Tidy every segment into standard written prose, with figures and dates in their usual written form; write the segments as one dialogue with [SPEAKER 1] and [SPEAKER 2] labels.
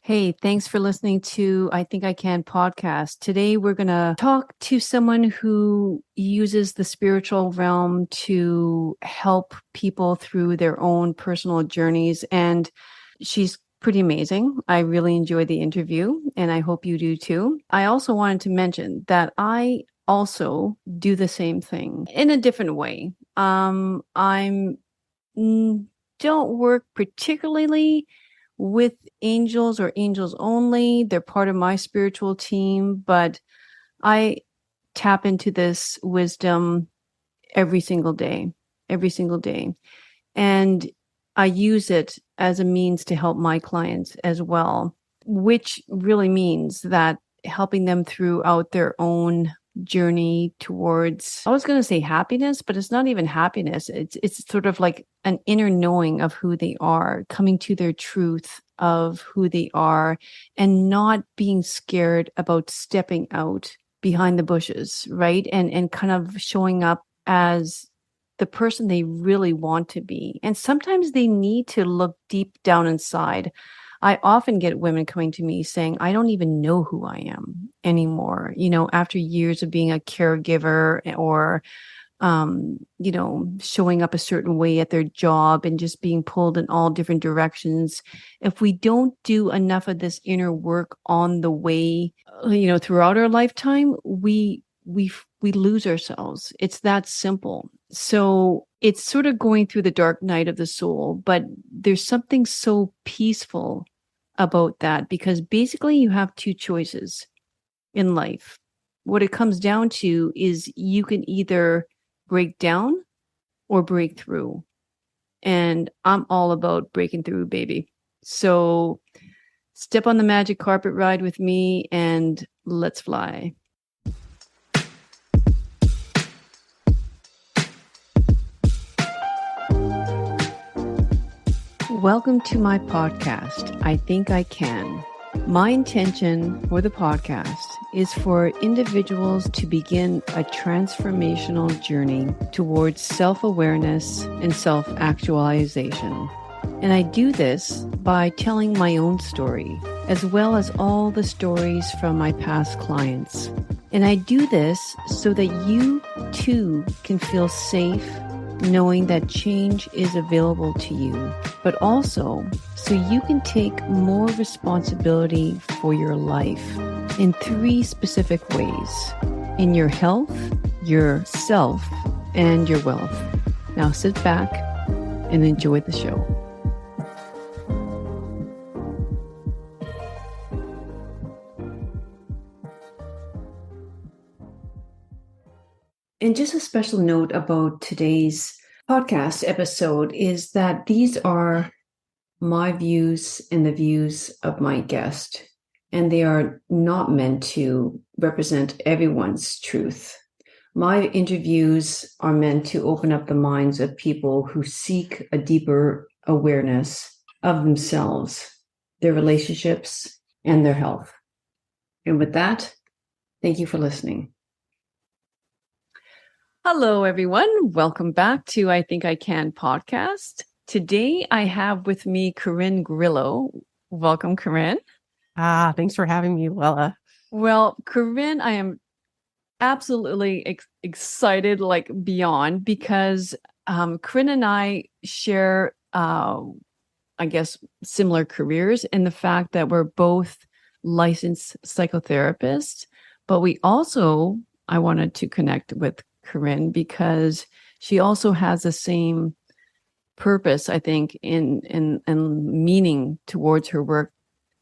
[SPEAKER 1] Hey, thanks for listening to I Think I Can podcast. Today, we're going to talk to someone who uses the spiritual realm to help people through their own personal journeys. And she's pretty amazing. I really enjoyed the interview, and I hope you do too. I also wanted to mention that I also do the same thing in a different way. I'm don't work particularly with angels or angels only. They're part of my spiritual team, but I tap into this wisdom every single day, every single day. And I use it as a means to help my clients as well, which really means that helping them throughout their own journey towards, I was going to say happiness, but it's not even happiness. It's sort of like an inner knowing of who they are, coming to their truth of who they are, and not being scared about stepping out behind the bushes, right? And kind of showing up as the person they really want to be. And sometimes they need to look deep down inside. I often get women coming to me saying, I don't even know who I am anymore, after years of being a caregiver or, showing up a certain way at their job and just being pulled in all different directions. If we don't do enough of this inner work on the way, throughout our lifetime, we lose ourselves. It's that simple. So it's sort of going through the dark night of the soul, but there's something so peaceful about that, because basically you have two choices in life. What it comes down to is you can either break down or break through. And I'm all about breaking through, baby. So step on the magic carpet ride with me and let's fly. Welcome to my podcast, I Think I Can. My intention for the podcast is for individuals to begin a transformational journey towards self-awareness and self-actualization. And I do this by telling my own story, as well as all the stories from my past clients. And I do this so that you too can feel safe knowing that change is available to you, but also so you can take more responsibility for your life in 3 specific ways: in your health, your self, and your wealth. Now sit back and enjoy the show. And just a special note about today's podcast episode is that these are my views and the views of my guest, and they are not meant to represent everyone's truth. My interviews are meant to open up the minds of people who seek a deeper awareness of themselves, their relationships, and their health. And with that, thank you for listening. Hello, everyone. Welcome back to I Think I Can podcast. Today, I have with me Corin Grillo. Welcome, Corin.
[SPEAKER 2] Thanks for having me, Luella.
[SPEAKER 1] Well, Corin, I am absolutely excited, like beyond, because Corin and I share, I guess, similar careers in the fact that we're both licensed psychotherapists, but we also, I wanted to connect with Corin because she also has the same purpose, I think, in meaning towards her work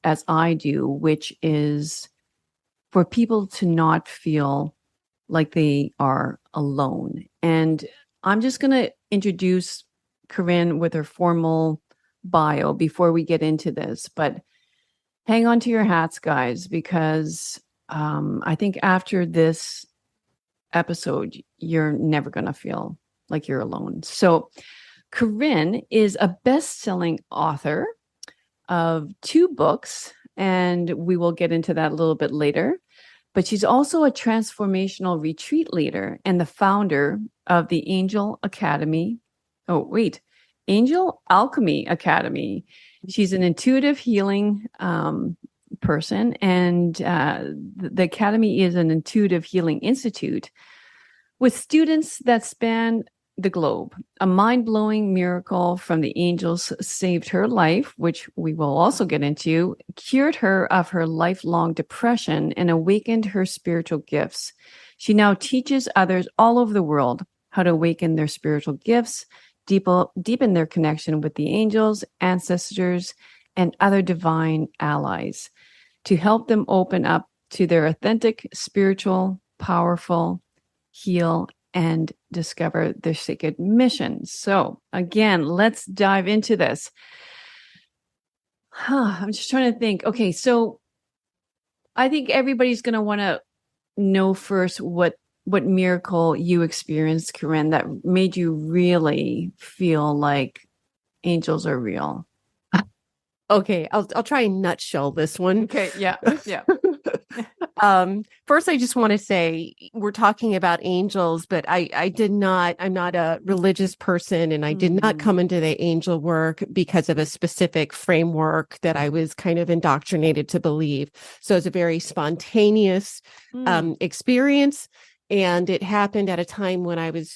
[SPEAKER 1] as I do, which is for people to not feel like they are alone. And I'm just going to introduce Corin with her formal bio before we get into this, but hang on to your hats, guys, because I think after this episode, you're never going to feel like you're alone. So Corin is a best-selling author of 2 books, and we will get into that a little bit later. But she's also a transformational retreat leader and the founder of the Angel Academy. Oh, wait. Angel Alchemy Academy. She's an intuitive healing person, and the Academy is an intuitive healing institute with students that span the globe. A mind-blowing miracle from the angels saved her life, which we will also get into, cured her of her lifelong depression, and awakened her spiritual gifts. She now teaches others all over the world how to awaken their spiritual gifts, deepen their connection with the angels, ancestors, and other divine allies to help them open up to their authentic, spiritual, powerful, heal, and discover their sacred mission. So again, let's dive into this. I'm just trying to think. Okay, so I think everybody's going to want to know first what miracle you experienced, Corinne, that made you really feel like angels are real.
[SPEAKER 2] Okay, I'll try and nutshell this one.
[SPEAKER 1] Okay, yeah.
[SPEAKER 2] First, I just want to say we're talking about angels, but I'm not a religious person, and I did not come into the angel work because of a specific framework that I was kind of indoctrinated to believe. So it's a very spontaneous experience, and it happened at a time when I would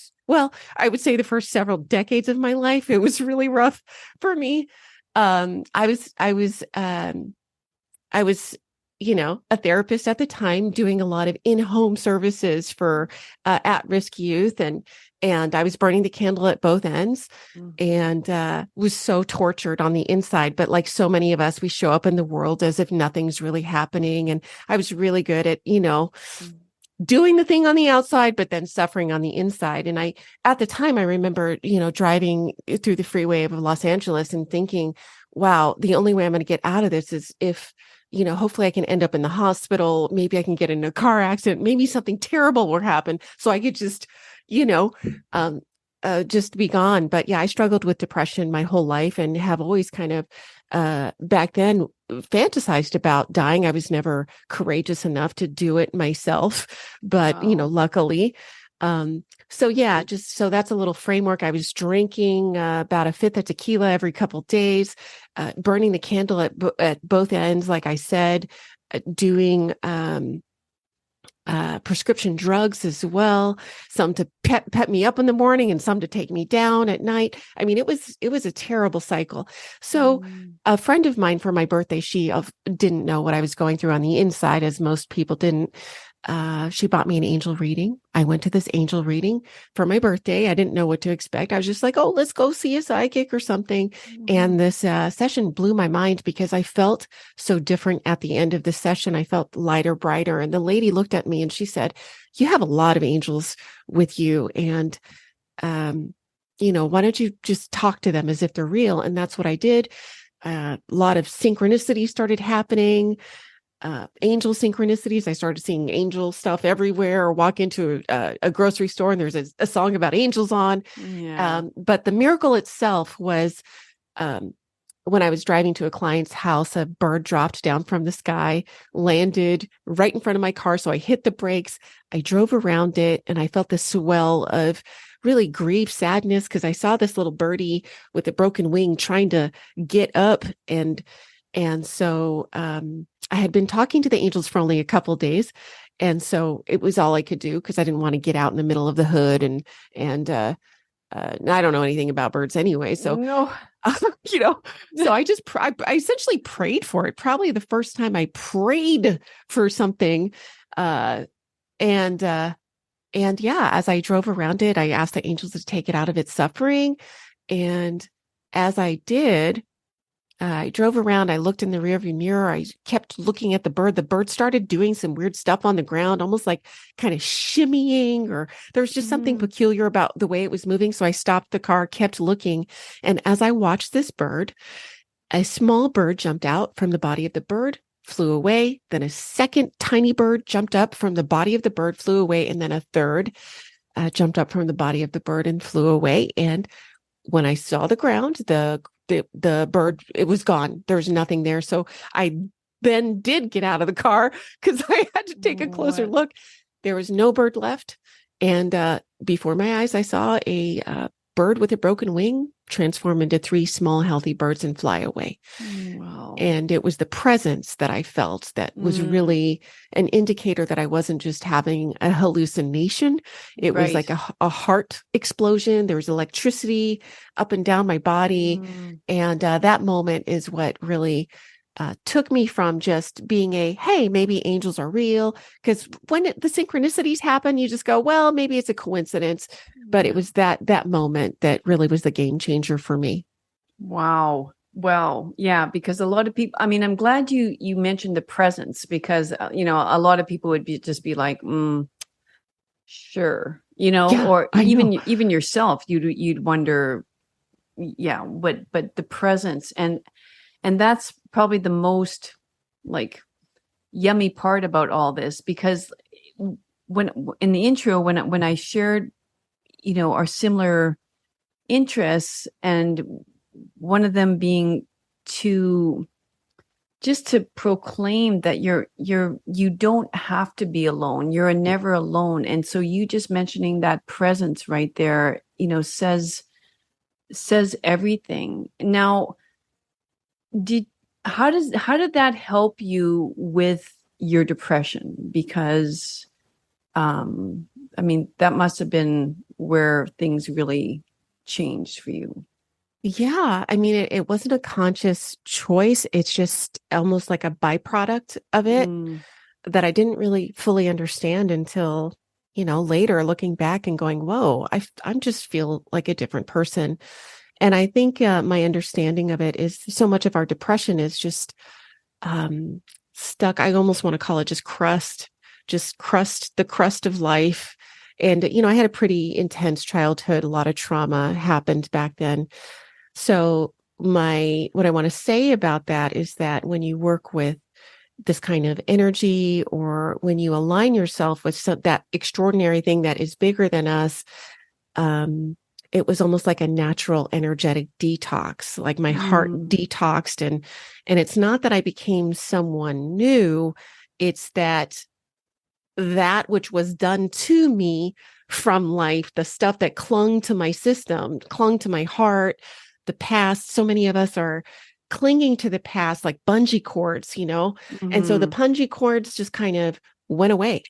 [SPEAKER 2] say the first several decades of my life, it was really rough for me. I was, a therapist at the time doing a lot of in-home services for at-risk youth, and I was burning the candle at both ends, and was so tortured on the inside. But like so many of us, we show up in the world as if nothing's really happening. And I was really good at, doing the thing on the outside, but then suffering on the inside. And at the time, I remember, driving through the freeway of Los Angeles and thinking, wow, the only way I'm going to get out of this is if, hopefully I can end up in the hospital. Maybe I can get in a car accident. Maybe something terrible will happen. So I could just, just be gone. But yeah, I struggled with depression my whole life and have always kind of, back then fantasized about dying. I was never courageous enough to do it myself, but luckily. So yeah, so that's a little framework. I was drinking about a fifth of tequila every couple of days, burning the candle at both ends, like I said, doing prescription drugs as well, some to pep me up in the morning and some to take me down at night. I mean, it was a terrible cycle. So a friend of mine for my birthday, she didn't know what I was going through on the inside, as most people didn't. She bought me an angel reading. I went to this angel reading for my birthday. I didn't know what to expect. I was just like, oh, let's go see a psychic or something. And this session blew my mind because I felt so different at the end of the session. I felt lighter, brighter. And the lady looked at me and she said, you have a lot of angels with you. And, why don't you just talk to them as if they're real? And that's what I did. A lot of synchronicity started happening. Angel synchronicities. I started seeing angel stuff everywhere, or walk into a grocery store and there's a song about angels on.
[SPEAKER 1] Yeah.
[SPEAKER 2] But the miracle itself was when I was driving to a client's house, a bird dropped down from the sky, landed right in front of my car. So I hit the brakes. I drove around it and I felt the swell of really grief, sadness, because I saw this little birdie with a broken wing trying to get up. And so I had been talking to the angels for only a couple of days. And so it was all I could do because I didn't want to get out in the middle of the hood. And I don't know anything about birds anyway. So,
[SPEAKER 1] no.
[SPEAKER 2] So I essentially prayed for it. Probably the first time I prayed for something. And yeah, as I drove around it, I asked the angels to take it out of its suffering. And as I did, I drove around. I looked in the rearview mirror. I kept looking at the bird. The bird started doing some weird stuff on the ground, almost like kind of shimmying, or there was just something peculiar about the way it was moving. So I stopped the car, kept looking. And as I watched this bird, a small bird jumped out from the body of the bird, flew away. Then a second tiny bird jumped up from the body of the bird, flew away. And then a third jumped up from the body of the bird and flew away. And when I saw the ground, the bird, it was gone. There was nothing there. So I then did get out of the car because I had to take a closer look. There was no bird left. And before my eyes, I saw a bird with a broken wing transform into three small, healthy birds and fly away.
[SPEAKER 1] Wow.
[SPEAKER 2] And it was the presence that I felt that was really an indicator that I wasn't just having a hallucination. It was like a heart explosion. There was electricity up and down my body. And that moment is what really took me from just being hey, maybe angels are real. Because when the synchronicities happen, you just go, well, maybe it's a coincidence. But it was that moment that really was the game changer for me.
[SPEAKER 1] Wow. Well, yeah, because a lot of people, I mean, I'm glad you mentioned the presence because, a lot of people would just be like, sure,
[SPEAKER 2] Yeah,
[SPEAKER 1] or
[SPEAKER 2] I know.
[SPEAKER 1] even yourself, you'd wonder, yeah, but the presence and that's probably the most like yummy part about all this because when in the intro when I shared, our similar interests and one of them being to just to proclaim that you don't have to be alone. You're never alone. And so you just mentioning that presence right there, says everything. Now, did how did that help you with your depression? Because I mean, that must have been where things really changed for you.
[SPEAKER 2] Yeah, I mean, it wasn't a conscious choice. It's just almost like a byproduct of it that I didn't really fully understand until, later looking back and going, whoa, I'm just feel like a different person. And I think my understanding of it is so much of our depression is just stuck. I almost want to call it the crust of life. And, I had a pretty intense childhood. A lot of trauma happened back then. So what I want to say about that is that when you work with this kind of energy or when you align yourself with that extraordinary thing that is bigger than us, it was almost like a natural energetic detox, like my heart detoxed. And it's not that I became someone new. It's that which was done to me from life, the stuff that clung to my system, clung to my heart, the past. So many of us are clinging to the past like bungee cords, and so the bungee cords just kind of went away.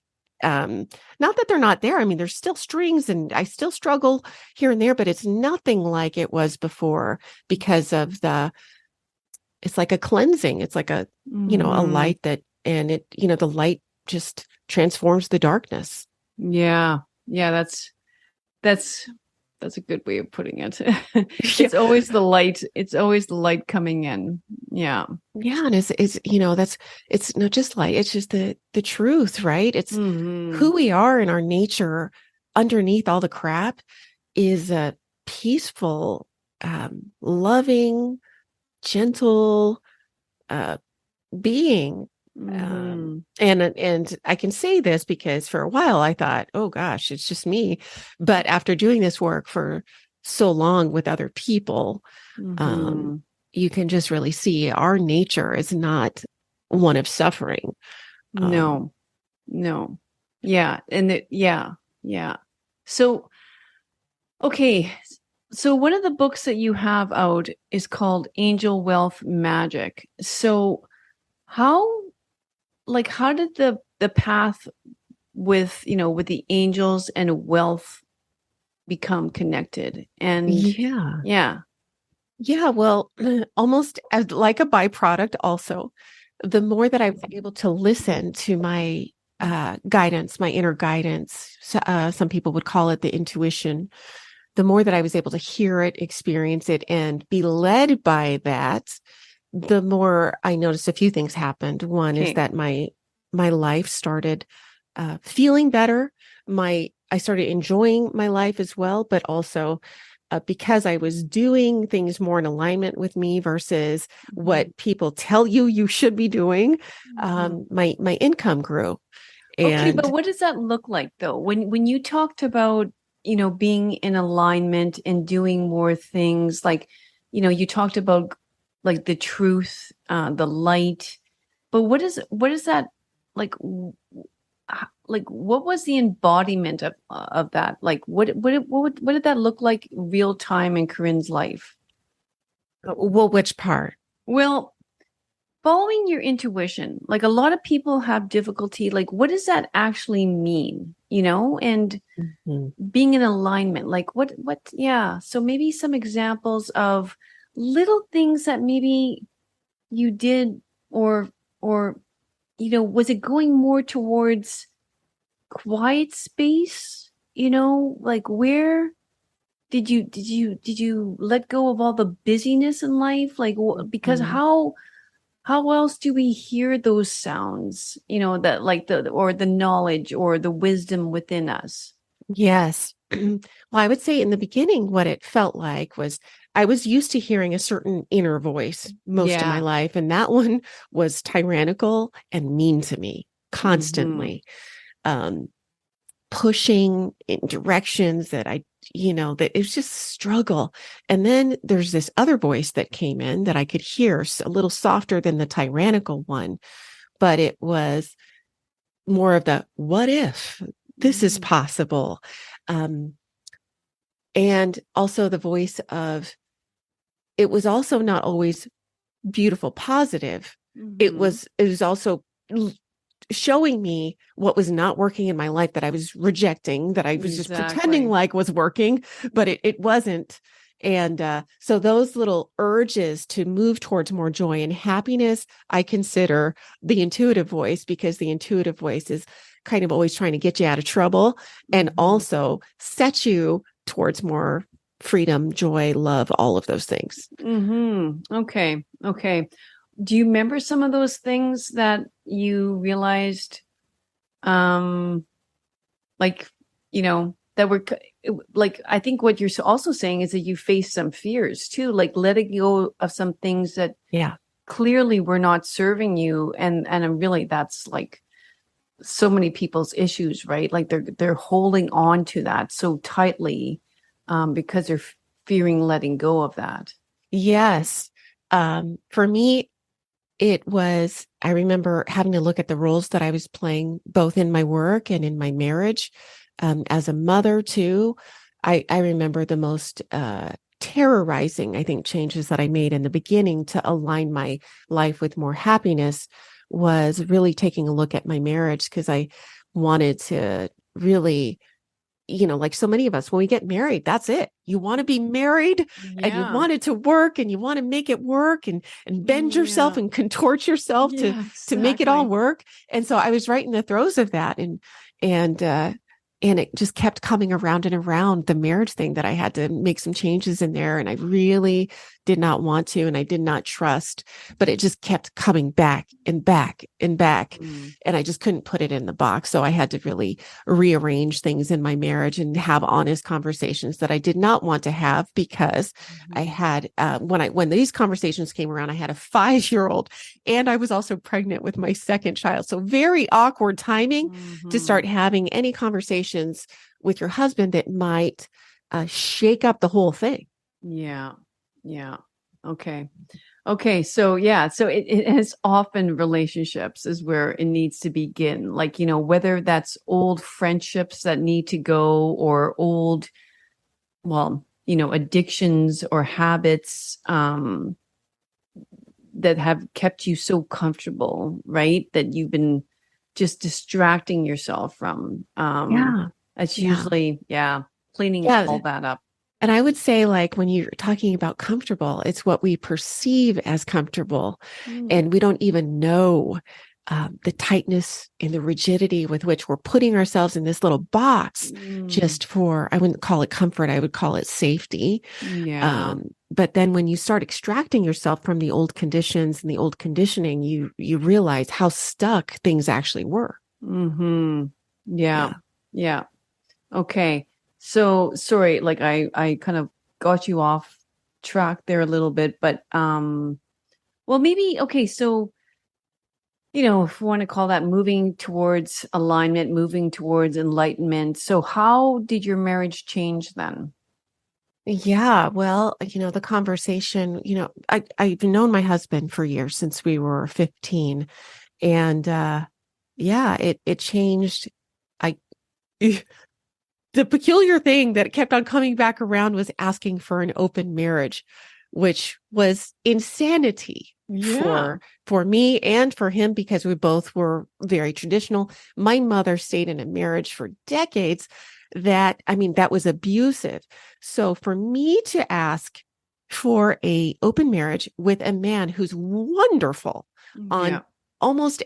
[SPEAKER 2] Not that they're not there. I mean, there's still strings and I still struggle here and there, but it's nothing like it was before because of it's like a cleansing. It's like a light and the light just transforms the darkness.
[SPEAKER 1] Yeah. Yeah, that's a good way of putting it. It's always the light. It's always the light coming in. Yeah.
[SPEAKER 2] Yeah. And it's not just light. It's just the truth, right? It's who we are in our nature underneath all the crap is a peaceful, loving, gentle, being. And I can say this because for a while I thought, oh gosh, it's just me. But after doing this work for so long with other people, you can just really see our nature is not one of suffering.
[SPEAKER 1] No. Yeah. And yeah. So, okay. So one of the books that you have out is called Angel Wealth Magic. So how did the path with the angels and wealth become connected? And yeah.
[SPEAKER 2] Well, almost as like a byproduct also, the more that I was able to listen to my guidance, my inner guidance, some people would call it the intuition, the more that I was able to hear it, experience it, and be led by that, the more I noticed a few things happened. One is that my life started feeling better. I started enjoying my life as well, but also because I was doing things more in alignment with me versus what people tell you should be doing, my income grew.
[SPEAKER 1] Okay, but what does that look like though? When you talked about, being in alignment and doing more things like, you talked about like the truth, the light, but what is that like? like what was the embodiment of that? Like what did that look like real time in Corinne's life?
[SPEAKER 2] Well, which part?
[SPEAKER 1] Well, following your intuition, like a lot of people have difficulty, like what does that actually mean? And
[SPEAKER 2] Mhm.
[SPEAKER 1] being in alignment, like yeah. So maybe some examples of little things that maybe you did, or was it going more towards quiet space? Like where did you let go of all the busyness in life? Like because
[SPEAKER 2] Mhm.
[SPEAKER 1] how else do we hear those sounds, that like the knowledge or the wisdom within us?
[SPEAKER 2] Yes. Well, I would say in the beginning, what it felt like was I was used to hearing a certain inner voice most of my
[SPEAKER 1] Yeah.
[SPEAKER 2] life, and that one was tyrannical and mean to me
[SPEAKER 1] Mm-hmm.
[SPEAKER 2] constantly, um, pushing in directions that that it was just struggle. And then there's this other voice that came in that I could hear a little softer than the tyrannical one, but it was more of the what if this is
[SPEAKER 1] Mm-hmm.
[SPEAKER 2] possible. Um, and also the voice of it was also not always beautiful positive.
[SPEAKER 1] Mm-hmm.
[SPEAKER 2] It was also showing me what was not working in my life that I was rejecting, that I was just pretending
[SPEAKER 1] Exactly.
[SPEAKER 2] like was working, but it wasn't. And so those little urges to move towards more joy and happiness, I consider the intuitive voice, because the intuitive voice is kind of always trying to get you out of trouble and
[SPEAKER 1] Mm-hmm.
[SPEAKER 2] also set you towards more freedom, joy, love, all of those things.
[SPEAKER 1] Mm-hmm. Okay. Okay. Do you remember some of those things that you realized, um, like, that were like, I think what you're also saying is that you faced some fears too, like letting go of some things that
[SPEAKER 2] Yeah.
[SPEAKER 1] clearly were not serving you. And really that's like so many people's issues, right? Like they're holding on to that so tightly, because they're fearing letting go of that.
[SPEAKER 2] Yes. For me, I remember having to look at the roles that I was playing both in my work and in my marriage. As a mother too, I remember the most terrorizing, I think, changes that I made in the beginning to align my life with more happiness was really taking a look at my marriage, because I wanted to really, like so many of us, when we get married, that's it. You want to be married and you
[SPEAKER 1] Yeah.
[SPEAKER 2] want it to work and you want to make it work and bend yourself
[SPEAKER 1] Yeah.
[SPEAKER 2] and contort yourself
[SPEAKER 1] Yeah,
[SPEAKER 2] to make it all
[SPEAKER 1] exactly.
[SPEAKER 2] work. And so I was right in the throes of that. And and it just kept coming around and around, the marriage thing, that I had to make some changes in there. And I really did not want to, and I did not trust, but it just kept coming back and back and back.
[SPEAKER 1] Mm.
[SPEAKER 2] And I just couldn't put it in the box. So I had to really rearrange things in my marriage and have honest conversations that I did not want to have, because I
[SPEAKER 1] Mhm.
[SPEAKER 2] had when these conversations came around, I had a 5-year old and I was also pregnant with my second child. So very awkward timing to start
[SPEAKER 1] Mhm.
[SPEAKER 2] having any conversations with your husband that might shake up the whole thing.
[SPEAKER 1] Yeah. Yeah. Okay. Okay. So yeah. So it is often relationships is where it needs to begin. Like, whether that's old friendships that need to go, or old, well, addictions or habits, that have kept you so comfortable, right? That you've been just distracting yourself from.
[SPEAKER 2] Yeah.
[SPEAKER 1] That's
[SPEAKER 2] Yeah.
[SPEAKER 1] usually, yeah, cleaning all
[SPEAKER 2] Yeah.
[SPEAKER 1] that up.
[SPEAKER 2] And I would say, like, when you're talking about comfortable, it's what we perceive as comfortable.
[SPEAKER 1] Mm.
[SPEAKER 2] And we don't even know the tightness and the rigidity with which we're putting ourselves in this little box
[SPEAKER 1] Mm.
[SPEAKER 2] just for, I wouldn't call it comfort, I would call it safety.
[SPEAKER 1] Yeah.
[SPEAKER 2] But then when you start extracting yourself from the old conditions and the old conditioning, you realize how stuck things actually were.
[SPEAKER 1] Hmm. Yeah.
[SPEAKER 2] Yeah.
[SPEAKER 1] Yeah. Okay. So sorry, like I kind of got you off track there a little bit, but well maybe okay, so if we want to call that moving towards alignment, moving towards enlightenment. So how did your marriage change then?
[SPEAKER 2] Yeah, well, the conversation, I've known my husband for years, since we were 15. And yeah, it changed. I the peculiar thing that kept on coming back around was asking for an open marriage, which was insanity
[SPEAKER 1] Yeah.
[SPEAKER 2] for me and for him because we both were very traditional. My mother stayed in a marriage for decades that, I mean, that was abusive. So for me to ask for a open marriage with a man who's wonderful on
[SPEAKER 1] Yeah.
[SPEAKER 2] almost,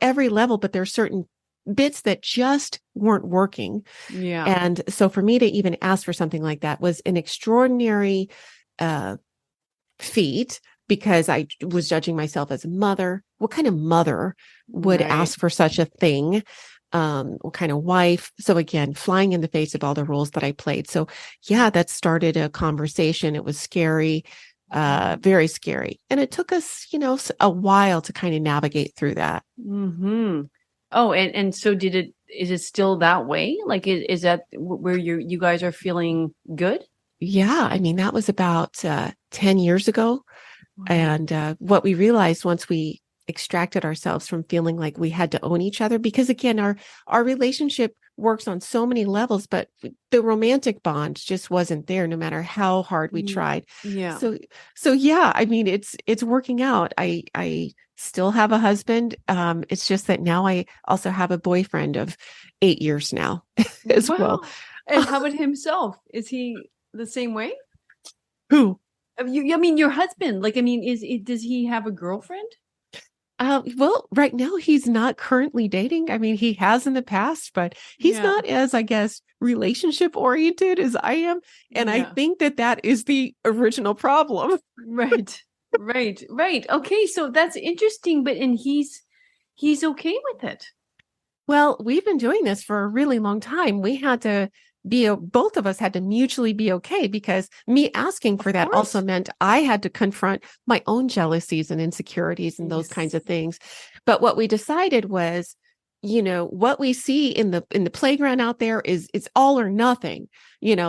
[SPEAKER 2] every level, but there's certain bits that just weren't working.
[SPEAKER 1] Yeah.
[SPEAKER 2] And so for me to even ask for something like that was an extraordinary uh, feat because I was judging myself as a mother. What kind of mother would
[SPEAKER 1] Right.
[SPEAKER 2] ask for such a thing? What kind of wife? So again, flying in the face of all the roles that I played. So yeah, that started a conversation. It was scary, very scary. And it took us, a while to kind of navigate through that.
[SPEAKER 1] Mm-hmm. Oh, and so is it still that way? Like is that where you guys are feeling good?
[SPEAKER 2] Yeah, I mean, that was about 10 years ago.
[SPEAKER 1] Wow.
[SPEAKER 2] And what we realized once we extracted ourselves from feeling like we had to own each other, because again, our relationship works on so many levels, but the romantic bond just wasn't there, no matter how hard we tried.
[SPEAKER 1] Yeah.
[SPEAKER 2] So, so yeah, I mean, it's working out. I still have a husband. It's just that now I also have a boyfriend of 8 years now as well.
[SPEAKER 1] Wow. And how about himself? Is he the same way?
[SPEAKER 2] Who?
[SPEAKER 1] I mean, your husband. Like, I mean, does he have a girlfriend?
[SPEAKER 2] Well, right now he's not currently dating. I mean, he has in the past, but he's
[SPEAKER 1] Yeah.
[SPEAKER 2] not as, I guess, relationship oriented as I am. And I
[SPEAKER 1] Yeah.
[SPEAKER 2] think that that is the original problem.
[SPEAKER 1] Right. Right. Right. Okay. So that's interesting, but and he's okay with it.
[SPEAKER 2] Well, we've been doing this for a really long time. We had to both of us had to mutually be okay because me asking for
[SPEAKER 1] Of
[SPEAKER 2] that also
[SPEAKER 1] course.
[SPEAKER 2] meant I had to confront my own jealousies and insecurities and those kinds
[SPEAKER 1] Yes.
[SPEAKER 2] of things. But what we decided was, what we see in the playground out there is it's all or nothing,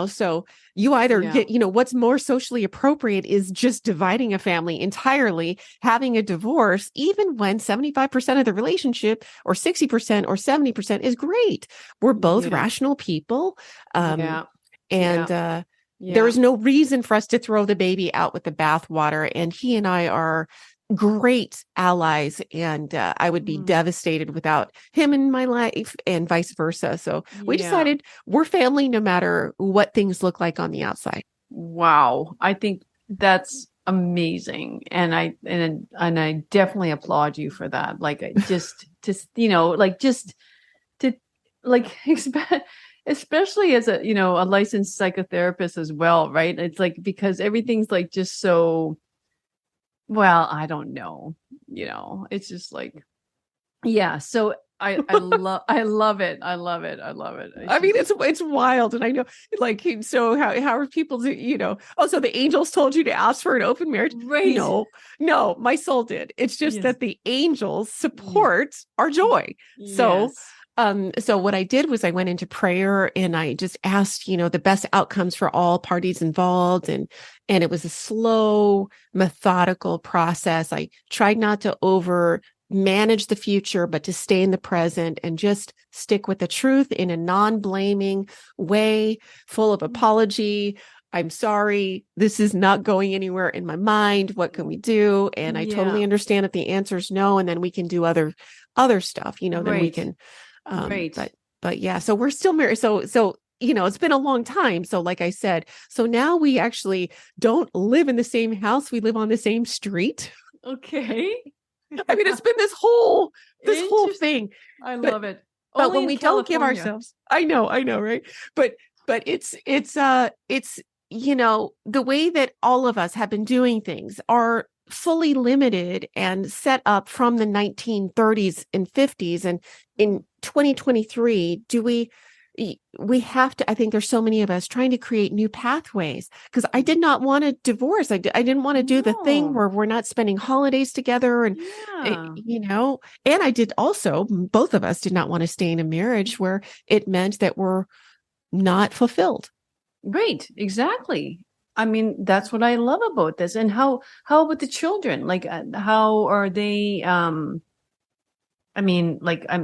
[SPEAKER 2] so you either
[SPEAKER 1] Yeah.
[SPEAKER 2] get, what's more socially appropriate is just dividing a family entirely, having a divorce, even when 75% of the relationship or 60% or 70% is great. We're both
[SPEAKER 1] Yeah.
[SPEAKER 2] rational people. Um,
[SPEAKER 1] Yeah. Yeah.
[SPEAKER 2] and there
[SPEAKER 1] Yeah.
[SPEAKER 2] is no reason for us to throw the baby out with the bathwater. And he and I are great allies. And I would be
[SPEAKER 1] Mm.
[SPEAKER 2] devastated without him in my life and vice versa. So we
[SPEAKER 1] Yeah.
[SPEAKER 2] decided we're family no matter what things look like on the outside.
[SPEAKER 1] Wow. I think that's amazing. And I definitely applaud you for that. Like I just like just to like especially as a licensed psychotherapist as well, right? It's like because everything's like just so well, I don't know, it's just like yeah. So I love it. I love it. I love it. It's
[SPEAKER 2] I mean,
[SPEAKER 1] just
[SPEAKER 2] it's wild, and I know, like, so how are people do, Oh, so the angels told you to ask for an open marriage?
[SPEAKER 1] right.
[SPEAKER 2] No, no, my soul did. It's just
[SPEAKER 1] Yes.
[SPEAKER 2] that the angels
[SPEAKER 1] Yeah.
[SPEAKER 2] support our joy. So,
[SPEAKER 1] Yes.
[SPEAKER 2] so what I did was I went into prayer and I just asked, the best outcomes for all parties involved, and it was a slow, methodical process. I tried not to over manage the future, but to stay in the present and just stick with the truth in a non-blaming way, full of apology. I'm sorry. This is not going anywhere in my mind. What can we do? And I totally
[SPEAKER 1] Yeah.
[SPEAKER 2] understand that the answer is no. And then we can do other stuff, then we
[SPEAKER 1] Right.
[SPEAKER 2] can,
[SPEAKER 1] Right.
[SPEAKER 2] but yeah, so we're still married. So, it's been a long time. So like I said, so now we actually don't live in the same house. We live on the same street.
[SPEAKER 1] Okay.
[SPEAKER 2] I mean, it's been this whole
[SPEAKER 1] Interesting.
[SPEAKER 2] thing.
[SPEAKER 1] I
[SPEAKER 2] But
[SPEAKER 1] love it.
[SPEAKER 2] but
[SPEAKER 1] Only
[SPEAKER 2] when
[SPEAKER 1] in
[SPEAKER 2] we don't give
[SPEAKER 1] California.
[SPEAKER 2] ourselves, I know, right? But it's the way that all of us have been doing things are fully limited and set up from the 1930s and 50s. And in 2023, we have to, I think there's so many of us trying to create new pathways because I did not want to divorce. I didn't want to do the thing
[SPEAKER 1] No.
[SPEAKER 2] where we're not spending holidays together eh,
[SPEAKER 1] Yeah.
[SPEAKER 2] you know, and I did also, both of us did not want to stay in a marriage where it meant that we're not fulfilled.
[SPEAKER 1] Right. Exactly. I mean, that's what I love about this. And how about the children? Like how are they I mean, like at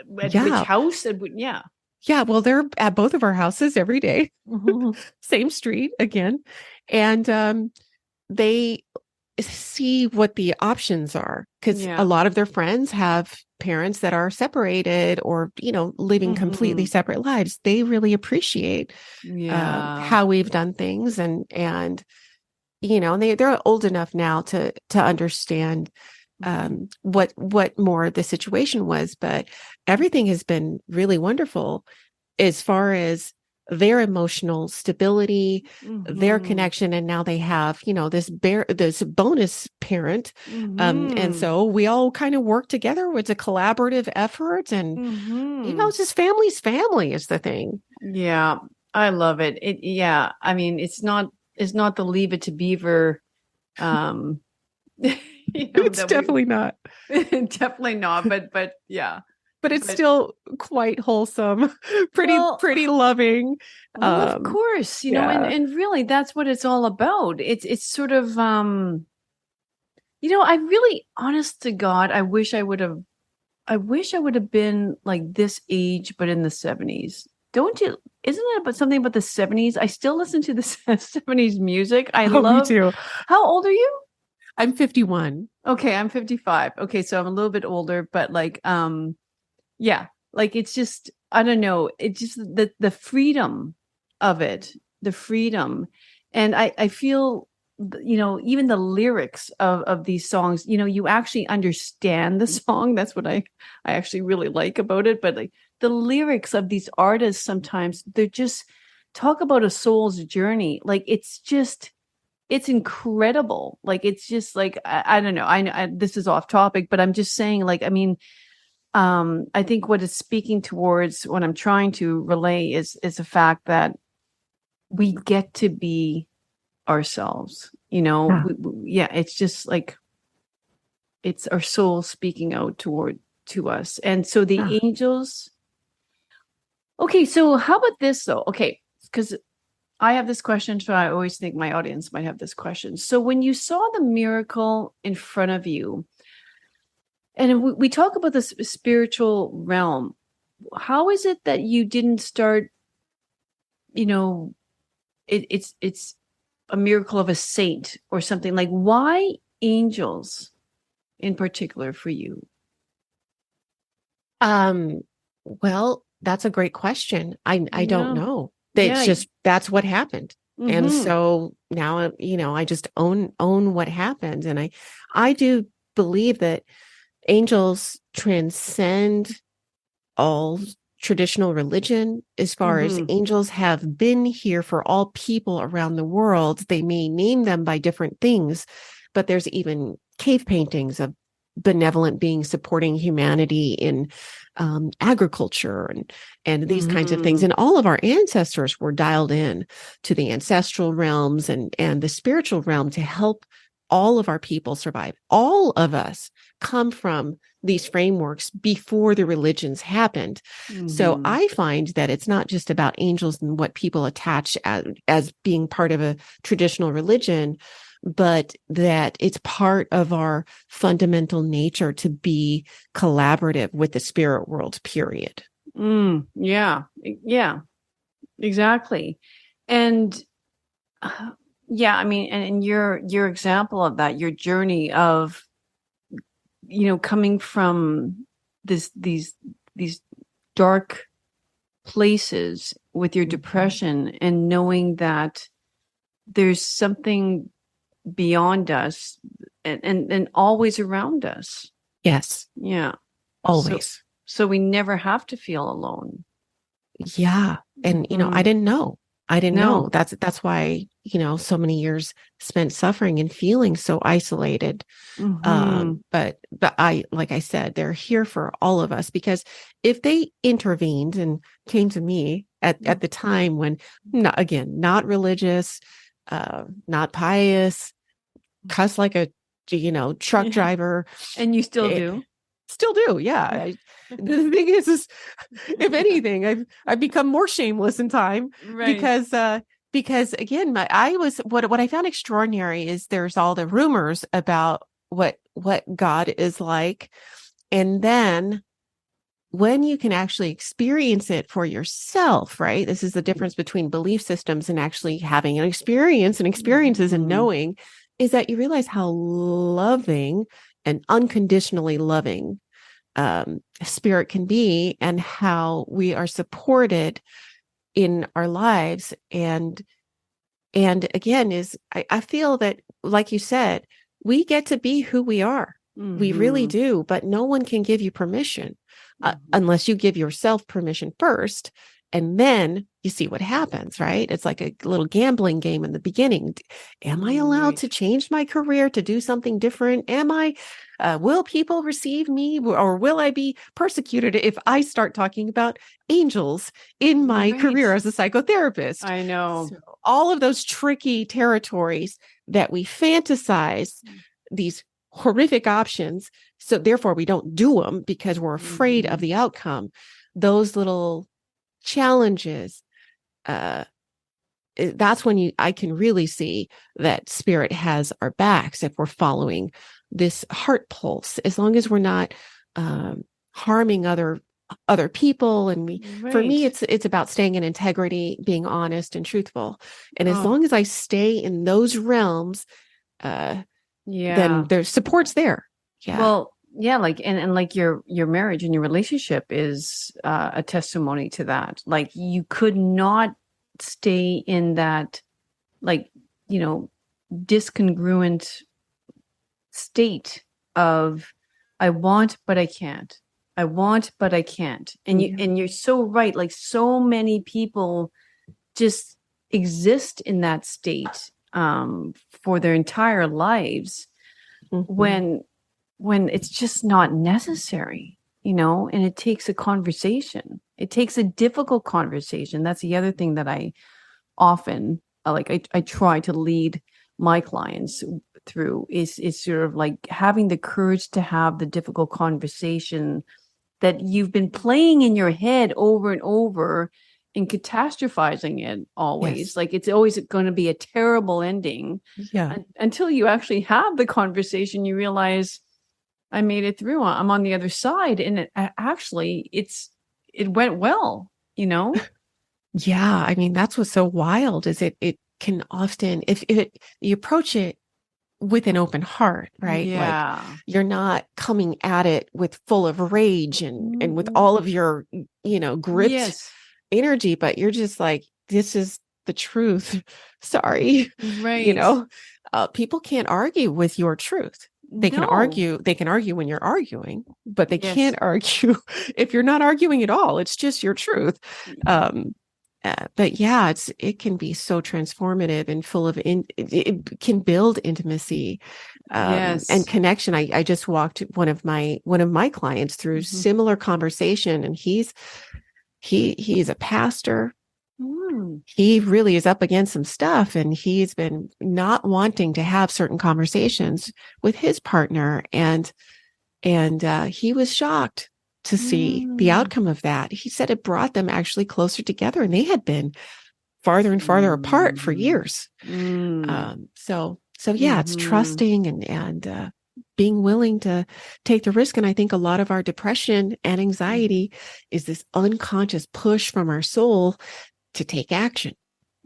[SPEAKER 1] which
[SPEAKER 2] Yeah.
[SPEAKER 1] house? Yeah.
[SPEAKER 2] Yeah. Well, they're at both of our houses every day,
[SPEAKER 1] Mhm.
[SPEAKER 2] same street again. And they see what the options are because a
[SPEAKER 1] Yeah.
[SPEAKER 2] lot of their friends have parents that are separated or, living completely
[SPEAKER 1] Hmm.
[SPEAKER 2] separate lives. They really appreciate
[SPEAKER 1] Yeah.
[SPEAKER 2] how we've done things and they're old enough now to understand what more the situation was, but everything has been really wonderful as far as their emotional stability, their
[SPEAKER 1] Hmm.
[SPEAKER 2] connection, and now they have this bonus parent, and
[SPEAKER 1] Hmm.
[SPEAKER 2] so we all kind of work together. It's a collaborative effort, and
[SPEAKER 1] Hmm.
[SPEAKER 2] it's just family's family is the thing.
[SPEAKER 1] Yeah. I love it. Yeah. I mean, it's not the Leave It to Beaver, um,
[SPEAKER 2] It's
[SPEAKER 1] that we
[SPEAKER 2] definitely not.
[SPEAKER 1] definitely not, but yeah.
[SPEAKER 2] But it's
[SPEAKER 1] But
[SPEAKER 2] still quite wholesome, pretty
[SPEAKER 1] well,
[SPEAKER 2] pretty loving.
[SPEAKER 1] well, of course, and
[SPEAKER 2] Yeah.
[SPEAKER 1] really that's what it's all about. It's sort of I really, honest to God, I wish I would have been like this age, but in the 70s. Don't you? Isn't it about something about the 70s? I still listen to the 70s music. I
[SPEAKER 2] Oh, me
[SPEAKER 1] love.
[SPEAKER 2] too.
[SPEAKER 1] How old are you?
[SPEAKER 2] I'm 51.
[SPEAKER 1] Okay, I'm 55. Okay, so I'm a little bit older, but like, yeah, like it's just, I don't know. It's just the freedom of it, the freedom. And I feel, even the lyrics of these songs, you actually understand the song. That's what I actually really like about it. But like the lyrics of these artists, sometimes they're just talk about a soul's journey. Like it's incredible. Like it's just like I don't know. This is off topic, but I'm just saying. Like I mean, I think what it's speaking towards, what I'm trying to relay is the fact that we get to be ourselves.
[SPEAKER 2] Yeah.
[SPEAKER 1] Yeah, it's just like it's our soul speaking out toward to us, and so
[SPEAKER 2] Yeah.
[SPEAKER 1] the angels. Okay, so how about this though? Okay, because I have this question, so I always think my audience might have this question. So when you saw the miracle in front of you, and we talk about this spiritual realm, how is it that you didn't start, you know, it's a miracle of a saint or something? Like why angels in particular for you?
[SPEAKER 2] Um, well, that's a great question. I don't
[SPEAKER 1] Yeah.
[SPEAKER 2] know. It's
[SPEAKER 1] Yeah.
[SPEAKER 2] just that's what happened. And
[SPEAKER 1] Mm-hmm.
[SPEAKER 2] so now, I just own what happened. And I do believe that angels transcend all traditional religion as far as
[SPEAKER 1] Mm-hmm.
[SPEAKER 2] angels have been here for all people around the world. They may name them by different things, but there's even cave paintings of benevolent beings supporting humanity in agriculture and these kinds of things.
[SPEAKER 1] Mm-hmm.
[SPEAKER 2] And all of our ancestors were dialed in to the ancestral realms and the spiritual realm to help all of our people survive. All of us come from these frameworks before the religions happened. So
[SPEAKER 1] Mm-hmm.
[SPEAKER 2] I find that it's not just about angels and what people attach as being part of a traditional religion, but that it's part of our fundamental nature to be collaborative with the spirit world, period.
[SPEAKER 1] Yeah. Yeah. Exactly. And yeah, I mean, and your example of that, your journey of, coming from these dark places with your
[SPEAKER 2] Mhm.
[SPEAKER 1] depression and knowing that there's something beyond us and always around us.
[SPEAKER 2] Yes,
[SPEAKER 1] Yeah. So
[SPEAKER 2] always.
[SPEAKER 1] so we never have to feel alone.
[SPEAKER 2] Yeah. And, I
[SPEAKER 1] Mhm.
[SPEAKER 2] didn't know. I didn't know.
[SPEAKER 1] No.
[SPEAKER 2] That's why, so many years spent suffering and feeling so isolated.
[SPEAKER 1] Hmm.
[SPEAKER 2] But like I said, they're here for all of us because if they intervened and came to me at the time when, not, again, not religious, not pious, cuss like a, truck
[SPEAKER 1] Yeah.
[SPEAKER 2] driver,
[SPEAKER 1] And you still
[SPEAKER 2] eh,
[SPEAKER 1] do.
[SPEAKER 2] still do. Yeah. The thing is, if anything, I've become more shameless in time
[SPEAKER 1] Right.
[SPEAKER 2] because again, I was what I found extraordinary is there's all the rumors about what God is like. And then when you can actually experience it for yourself, right? This is the difference between belief systems and actually having an experience and experiences and knowing, is that you realize how loving and unconditionally loving spirit can be, and how we are supported in our lives. And again, I feel that, like you said, we get to be who we are. We really do, but no one can give you permission unless you give yourself permission first. And then you see what happens, right? It's like a little gambling game in the beginning. Am I allowed to change my career, to do something different? Will people receive me, or will I be persecuted if I start talking about angels in my career as a psychotherapist?
[SPEAKER 1] I know.
[SPEAKER 2] So all of those tricky territories that we fantasize, these horrific options. So therefore we don't do them because we're afraid of the outcome. Those little challenges, that's when I can really see that spirit has our backs if we're following this heart pulse, as long as we're not harming other people. And for me, it's about staying in integrity, being honest and truthful. And as long as I stay in those realms, then there's support's there. Yeah.
[SPEAKER 1] Well, yeah, like and like your marriage and your relationship is a testimony to that. Like, you could not stay in that, like, discongruent state of, I want but I can't. I want but I can't. And you're so right. Like, so many people just exist in that state for their entire lives, when it's just not necessary, and it takes a conversation. It takes a difficult conversation. That's the other thing that I often I try to lead my clients through is sort of like having the courage to have the difficult conversation that you've been playing in your head over and over and catastrophizing it always. Yes. Like, it's always going to be a terrible ending.
[SPEAKER 2] Yeah.
[SPEAKER 1] Until you actually have the conversation, you realize, I made it through. I'm on the other side. And it went well,
[SPEAKER 2] Yeah. I mean, that's what's so wild, is it can often, if you approach it with an open heart, right?
[SPEAKER 1] Yeah.
[SPEAKER 2] Like, you're not coming at it with full of rage and with all of your, gripped energy, but you're just like, this is the truth. Sorry.
[SPEAKER 1] Right.
[SPEAKER 2] People can't argue with your truth. They can argue when you're arguing, but they can't argue if you're not arguing at all. It's just your truth. But yeah, it can be so transformative and full of it can build intimacy and connection. I just walked one of my clients through similar conversation, and he's a pastor. He really is up against some stuff, and he's been not wanting to have certain conversations with his partner, and he was shocked to see the outcome of that. He said it brought them actually closer together, and they had been farther and farther apart for years. So yeah, it's trusting and being willing to take the risk. And I think a lot of our depression and anxiety is this unconscious push from our soul to take action.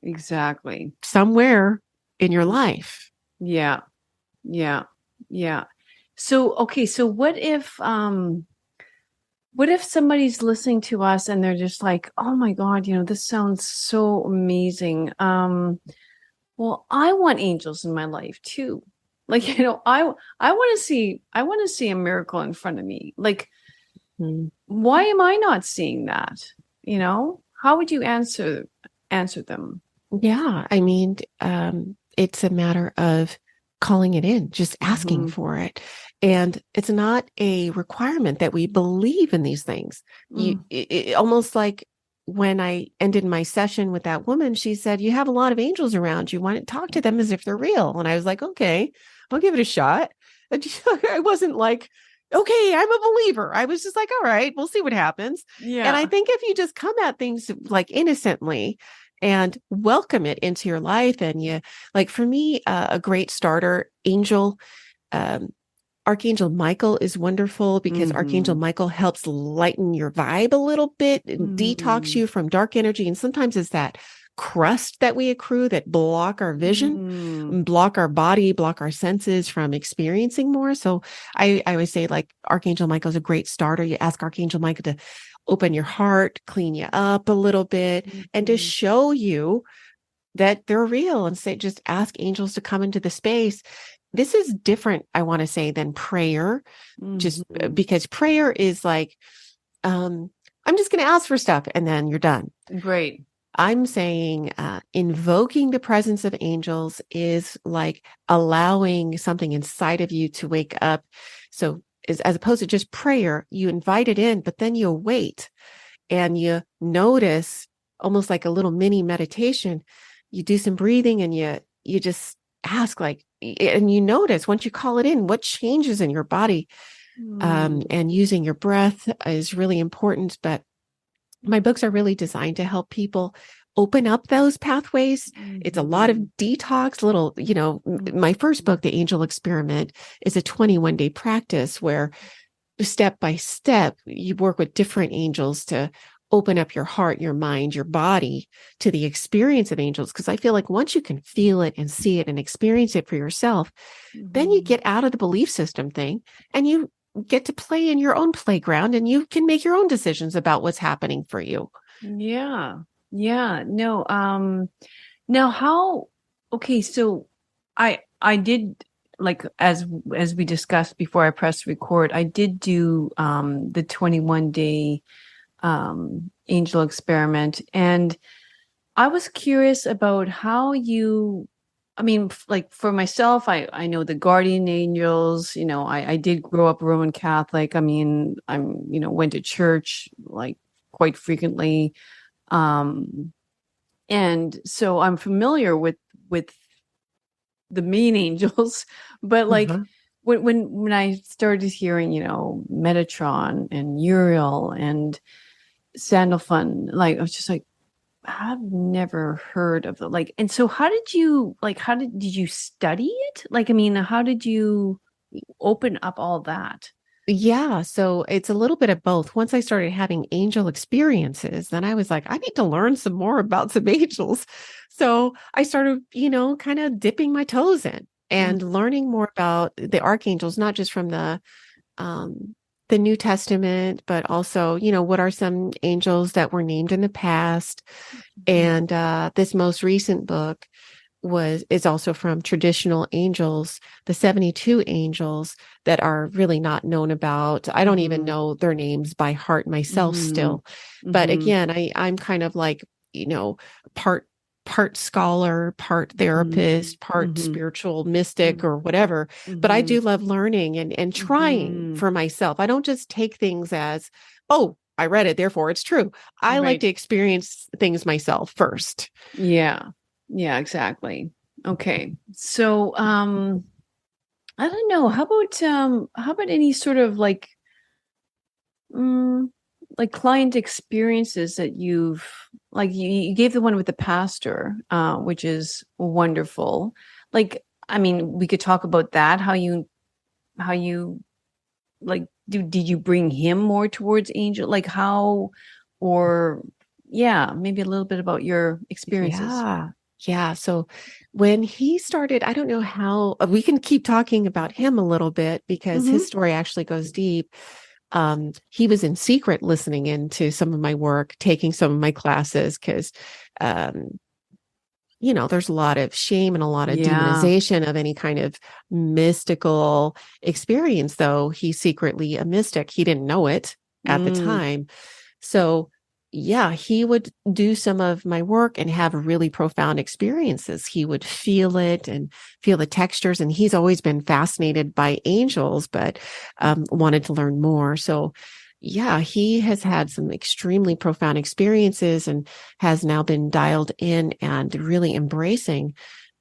[SPEAKER 1] Exactly.
[SPEAKER 2] Somewhere in your life.
[SPEAKER 1] Yeah. So, okay. So what if somebody's listening to us and they're just like, oh my God, this sounds so amazing. Well, I want angels in my life too. Like, I want to see a miracle in front of me. Like, why am I not seeing that? How would you answer them?
[SPEAKER 2] Yeah. I mean, it's a matter of calling it in, just asking for it. And it's not a requirement that we believe in these things. It almost like when I ended my session with that woman, she said, you have a lot of angels around you. Why don't talk to them as if they're real? And I was like, okay, I'll give it a shot. And I wasn't like, okay, I'm a believer. I was just like, all right, we'll see what happens. Yeah. And I think if you just come at things like innocently and welcome it into your life, and you, like, for me, a great starter angel Archangel Michael is wonderful because Archangel
[SPEAKER 1] Mm-hmm.
[SPEAKER 2] Michael helps lighten your vibe a little bit and detox
[SPEAKER 1] Mm-hmm.
[SPEAKER 2] you from dark energy. And sometimes it's that crust that we accrue that block our vision,
[SPEAKER 1] Mm-hmm.
[SPEAKER 2] block our body, block our senses from experiencing more. So I always say like Archangel Michael is a great starter. You ask Archangel Michael to open your heart, clean you up a little bit, and to
[SPEAKER 1] Mm-hmm.
[SPEAKER 2] show you that they're real and say, just ask angels to come into the space. This is different, I want to say, than prayer, just
[SPEAKER 1] Mm-hmm.
[SPEAKER 2] because prayer is like, um, I'm just going to ask for stuff and then you're done.
[SPEAKER 1] Great.
[SPEAKER 2] I'm saying invoking the presence of angels is like allowing something inside of you to wake up. So, as opposed to just prayer, you invite it in, but then you wait and you notice almost like a little mini meditation. You do some breathing and you just ask like, and you notice once you call it in, what changes in your body.
[SPEAKER 1] Mm-hmm.
[SPEAKER 2] And using your breath is really important. But my books are really designed to help people open up those pathways. It's a lot of detox, little, my first book, The Angel Experiment, is a 21-day practice where step by step, you work with different angels to open up your heart, your mind, your body to the experience of angels. Because I feel like once you can feel it and see it and experience it for yourself, then you
[SPEAKER 1] Mm-hmm.
[SPEAKER 2] get out of the belief system thing and you get to play in your own playground and you can make your own decisions about what's happening for you.
[SPEAKER 1] Yeah. Yeah. No, now okay, so I did like as we discussed before I pressed record, I did do the 21-day angel experiment, and I was curious about how you I mean, like for myself, I know the guardian angels, I did grow up Roman Catholic. I mean, went to church like quite frequently. Um, and so I'm familiar with the mean angels, but like
[SPEAKER 2] Uh-huh.
[SPEAKER 1] when I started hearing, Metatron and Uriel and Sandalphon, like I was just like, I've never heard of the like. And so how did you study it? Like, I mean, how did you open up all that?
[SPEAKER 2] Yeah, so it's a little bit of both. Once I started having angel experiences, then I was like, I need to learn some more about some angels. So I started, kind of dipping my toes in and learning more about the archangels, not just from um the New Testament, but also, what are some angels that were named in the past.
[SPEAKER 1] Mhm.
[SPEAKER 2] And this most recent book is also from traditional angels, the 72 angels that are really not known about. I don't even
[SPEAKER 1] Mhm.
[SPEAKER 2] know their names by heart myself
[SPEAKER 1] Mhm.
[SPEAKER 2] still. But
[SPEAKER 1] Mhm.
[SPEAKER 2] again, I'm kind of like, part scholar, part
[SPEAKER 1] Mhm.
[SPEAKER 2] therapist, part
[SPEAKER 1] Mhm.
[SPEAKER 2] spiritual mystic
[SPEAKER 1] Mhm.
[SPEAKER 2] or whatever. But I do
[SPEAKER 1] Mhm.
[SPEAKER 2] love learning and trying
[SPEAKER 1] Mhm.
[SPEAKER 2] for myself. I don't just take things as, oh, I read it, therefore it's true. I like
[SPEAKER 1] Right.
[SPEAKER 2] to experience things myself first.
[SPEAKER 1] Yeah. Yeah, exactly. Okay. So, I don't know. How about any sort of mm, like client experiences that you gave the one with the pastor, which is wonderful. Like, I mean, we could talk about that, how you like did you bring him more towards angel? Like how or yeah, maybe a little bit about your experiences.
[SPEAKER 2] Yeah. Yeah. So when he started, I don't know how we can keep talking about him a little bit because his
[SPEAKER 1] Mm-hmm.
[SPEAKER 2] story actually goes deep. He was in secret listening into some of my work, taking some of my classes because, um, there's a lot of shame and a lot of
[SPEAKER 1] Yeah.
[SPEAKER 2] demonization of any kind of mystical experience, though he's secretly a mystic. He didn't know it at the
[SPEAKER 1] Mm,
[SPEAKER 2] time. So, yeah, he would do some of my work and have really profound experiences. He would feel it and feel the textures. And he's always been fascinated by angels, but wanted to learn more. So, yeah, he has had some extremely profound experiences and has now been dialed in and really embracing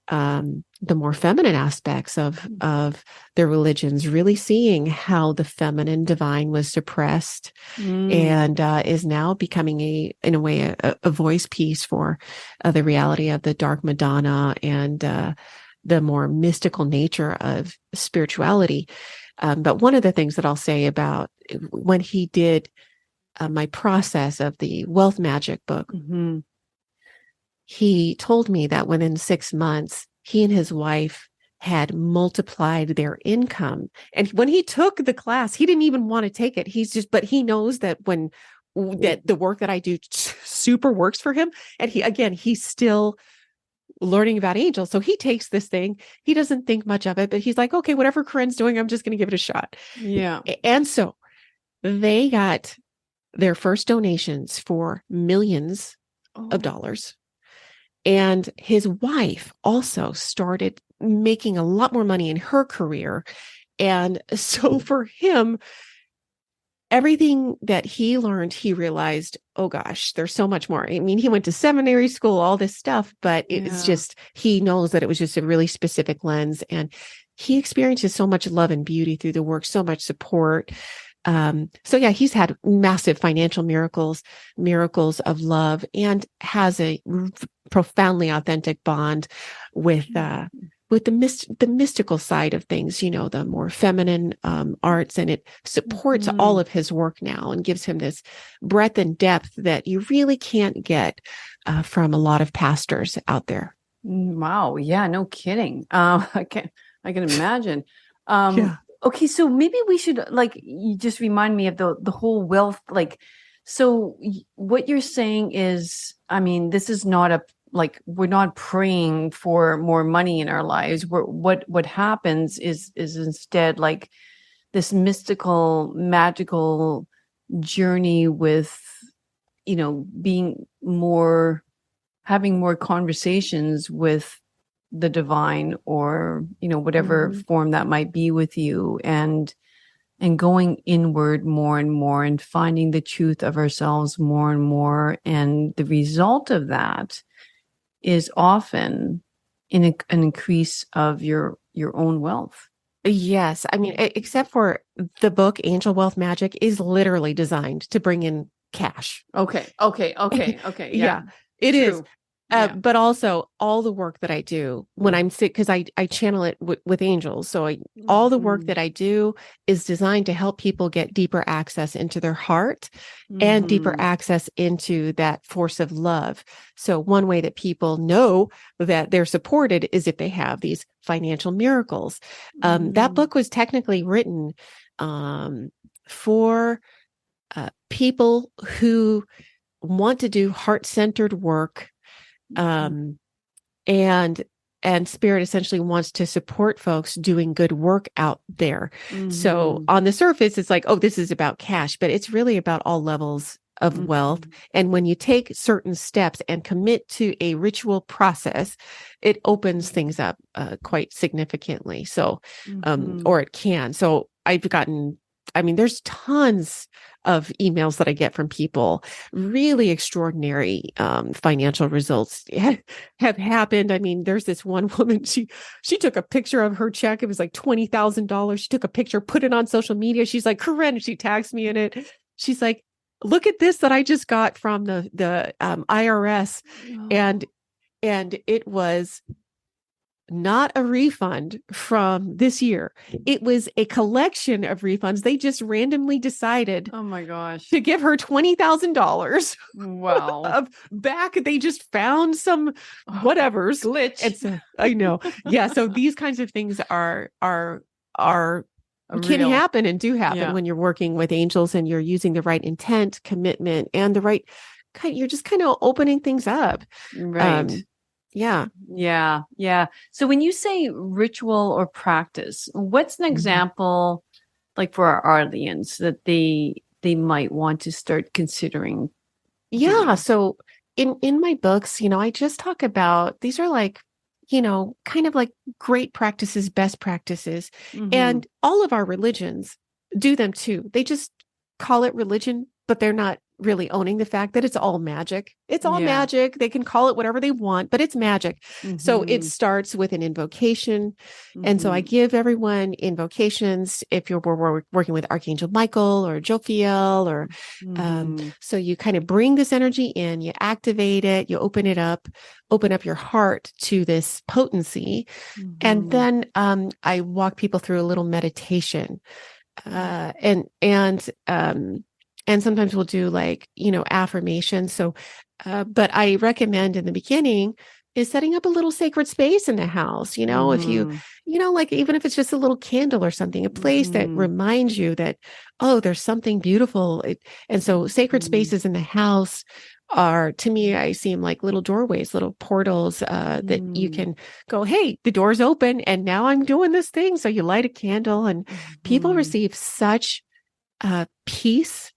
[SPEAKER 2] the more feminine aspects of their religions, really seeing how the feminine divine was suppressed
[SPEAKER 1] mm,
[SPEAKER 2] and is now becoming in a way, a voice piece for the reality of the dark Madonna and the more mystical nature of spirituality. But one of the things that I'll say about when he did my process of the Wealth Magic book,
[SPEAKER 1] Mm-hmm.
[SPEAKER 2] he told me that within 6 months, he and his wife had multiplied their income. And when he took the class, he didn't even want to take it. But he knows that that the work that I do super works for him. And he's still learning about angels. So he takes this thing. He doesn't think much of it, but he's like, okay, whatever Corinne's doing, I'm just going to give it a shot.
[SPEAKER 1] Yeah.
[SPEAKER 2] And so they got their first donations for millions of dollars. And his wife also started making a lot more money in her career. And so for him, everything that he learned, he realized, oh gosh, there's so much more. I mean, he went to seminary school, all this stuff, but it's just, he knows that it was just a really specific lens. And he experiences so much love and beauty through the work, so much support. So yeah, he's had massive financial miracles of love, and has a profoundly authentic bond with the mystical side of things, the more feminine arts, and it supports all of his work now and gives him this breadth and depth that you really can't get from a lot of pastors out there.
[SPEAKER 1] Wow. Yeah, no kidding. I can imagine.
[SPEAKER 2] Yeah.
[SPEAKER 1] Okay, so maybe we should, you just remind me of the whole wealth, what you're saying is, I mean, this is not we're not praying for more money in our lives. What happens is instead this mystical, magical journey with, having more conversations with the divine, or whatever form that might be with you, and going inward more and more, and finding the truth of ourselves more and more. And the result of that is often an increase of your own wealth.
[SPEAKER 2] Yes. I mean, except for the book, Angel Wealth Magic is literally designed to bring in cash.
[SPEAKER 1] Okay.
[SPEAKER 2] Yeah, it
[SPEAKER 1] True.
[SPEAKER 2] is. But also all the work that I do when I'm sick, because I channel it with angels. So all the work that I do is designed to help people get deeper access into their heart and deeper access into that force of love. So one way that people know that they're supported is if they have these financial miracles. That book was technically written for people who want to do heart-centered work. And Spirit essentially wants to support folks doing good work out there. So on the surface, it's like, oh, this is about cash, but it's really about all levels of wealth. And when you take certain steps and commit to a ritual process, it opens things up quite significantly. So, or it can. So there's tons of emails that I get from people, really extraordinary financial results have happened. I mean, there's this one woman, she took a picture of her check. It was like $20,000. She took a picture, put it on social media. She's like, Corinne, she tags me in it. She's like, look at this that I just got from the IRS. And it was not a refund from this year. It was a collection of refunds. They just randomly decided,
[SPEAKER 1] oh my gosh,
[SPEAKER 2] to give her $20,000.
[SPEAKER 1] Wow.
[SPEAKER 2] Back. They just found some whatever's
[SPEAKER 1] glitch.
[SPEAKER 2] It's I know. Yeah. So these kinds of things can happen and do happen when you're working with angels and you're using the right intent, commitment, and the right kind. You're just kind of opening things up.
[SPEAKER 1] Right. Yeah. So when you say ritual or practice, what's an example for our audience that they might want to start considering?
[SPEAKER 2] Yeah. So in my books, I just talk about, these are kind of like great practices, best practices, and all of our religions do them too. They just call it religion, but they're not really owning the fact that it's all magic. It's all
[SPEAKER 1] Yeah.
[SPEAKER 2] magic. They can call it whatever they want, but it's magic. So it
[SPEAKER 1] Mm-hmm.
[SPEAKER 2] starts with an invocation. And so I
[SPEAKER 1] Mm-hmm.
[SPEAKER 2] give everyone invocations if you're working with Archangel Michael or Jophiel, or
[SPEAKER 1] Mm-hmm.
[SPEAKER 2] so you kind of bring this energy in, you activate it, you open up your heart to this potency. And
[SPEAKER 1] Mm-hmm.
[SPEAKER 2] then I walk people through a little meditation, uh, and and um, and sometimes we'll do like affirmations. So, but I recommend in the beginning is setting up a little sacred space in the house. If
[SPEAKER 1] Mm-hmm.
[SPEAKER 2] like even if it's just a little candle or something, a place that
[SPEAKER 1] Mm-hmm.
[SPEAKER 2] reminds you that there's something beautiful. And so sacred
[SPEAKER 1] Mm-hmm.
[SPEAKER 2] spaces in the house are, to me, I see them like little doorways, little portals that you
[SPEAKER 1] Mm-hmm.
[SPEAKER 2] can go, hey, the door's open and now I'm doing this thing. So you light a candle and people
[SPEAKER 1] Mm-hmm.
[SPEAKER 2] receive such peace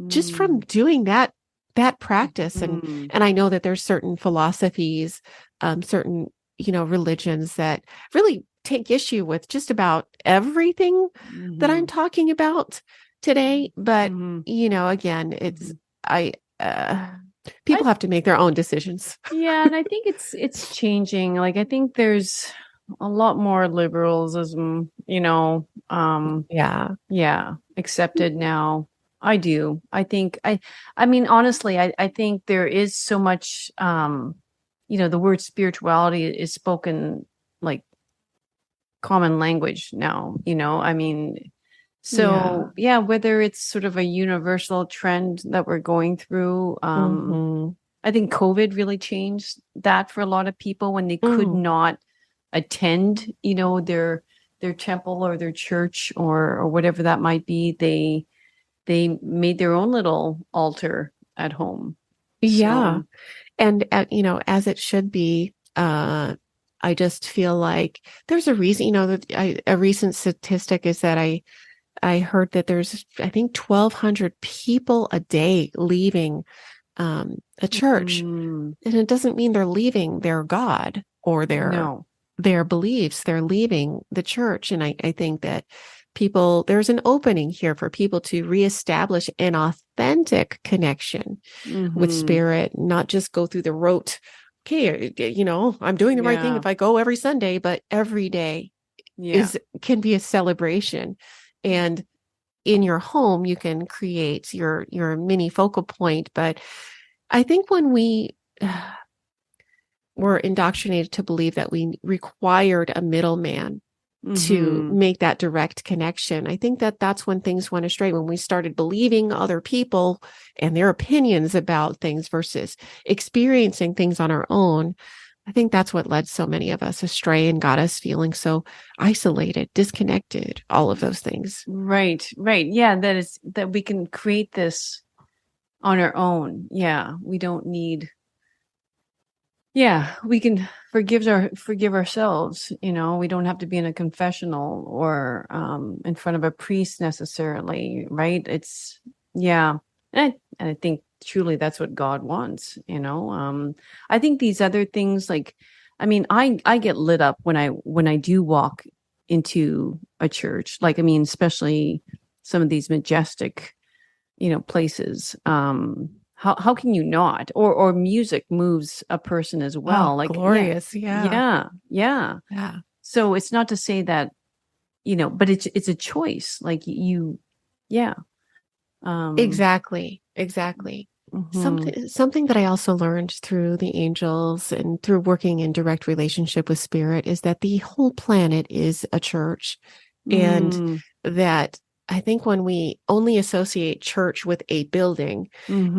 [SPEAKER 2] just from
[SPEAKER 1] Mm-hmm.
[SPEAKER 2] doing that practice. and
[SPEAKER 1] Mm-hmm.
[SPEAKER 2] and I know that there's certain philosophies, certain religions that really take issue with just about everything that I'm
[SPEAKER 1] Mm-hmm.
[SPEAKER 2] talking about today. But
[SPEAKER 1] Mm-hmm.
[SPEAKER 2] again, it's I
[SPEAKER 1] I
[SPEAKER 2] people have to make their own decisions.
[SPEAKER 1] Yeah, and I think it's changing. Like I think there's a lot more liberalism,
[SPEAKER 2] Yeah.
[SPEAKER 1] yeah, accepted now. I do. I mean honestly, I think there is so much the word spirituality is spoken like common language now, I mean,
[SPEAKER 2] Yeah.
[SPEAKER 1] so yeah, whether it's sort of a universal trend that we're going through,
[SPEAKER 2] Hmm.
[SPEAKER 1] I think COVID really changed that for a lot of people when they could
[SPEAKER 2] Mm.
[SPEAKER 1] not attend, their temple or their church or whatever that might be. They made their own little altar at home.
[SPEAKER 2] Yeah.
[SPEAKER 1] So,
[SPEAKER 2] And as it should be. I just feel like there's a reason. That a recent statistic is that I heard that there's, I think, 1,200 people a day leaving a church,
[SPEAKER 1] mm,
[SPEAKER 2] and it doesn't mean they're leaving their God or
[SPEAKER 1] no.
[SPEAKER 2] their beliefs. They're leaving the church, and I think that there's an opening here for people to reestablish an authentic connection with
[SPEAKER 1] Mm-hmm.
[SPEAKER 2] spirit, not just go through the rote. Okay, I'm doing the right thing
[SPEAKER 1] Yeah.
[SPEAKER 2] if I go every Sunday, but every day
[SPEAKER 1] Yeah.
[SPEAKER 2] can be a celebration. And in your home, you can create your mini focal point. But I think when we were indoctrinated to believe that we required a middleman to
[SPEAKER 1] Mm-hmm.
[SPEAKER 2] make that direct connection. I think that that's when things went astray, when we started believing other people and their opinions about things versus experiencing things on our own. I think that's what led so many of us astray and got us feeling so isolated, disconnected, all of those things.
[SPEAKER 1] Right, right. Yeah, that we can create this on our own. Yeah, we don't need yeah, we can forgive ourselves, we don't have to be in a confessional or in front of a priest necessarily, right? It's yeah. And I think truly that's what God wants. I think these other things like I mean, I get lit up when I do walk into a church. Like I mean, especially some of these majestic places. How can you not? Or music moves a person as
[SPEAKER 2] Oh,
[SPEAKER 1] well. Like, yeah,
[SPEAKER 2] glorious. Yeah.
[SPEAKER 1] yeah, yeah.
[SPEAKER 2] Yeah.
[SPEAKER 1] So it's not to say that, but it's a choice. Like yeah. Um,
[SPEAKER 2] Exactly. Exactly.
[SPEAKER 1] mhm,
[SPEAKER 2] Something that I also learned through the angels and through working in direct relationship with spirit is that the whole planet is a church. And
[SPEAKER 1] mm,
[SPEAKER 2] that I think when we only associate church with a building,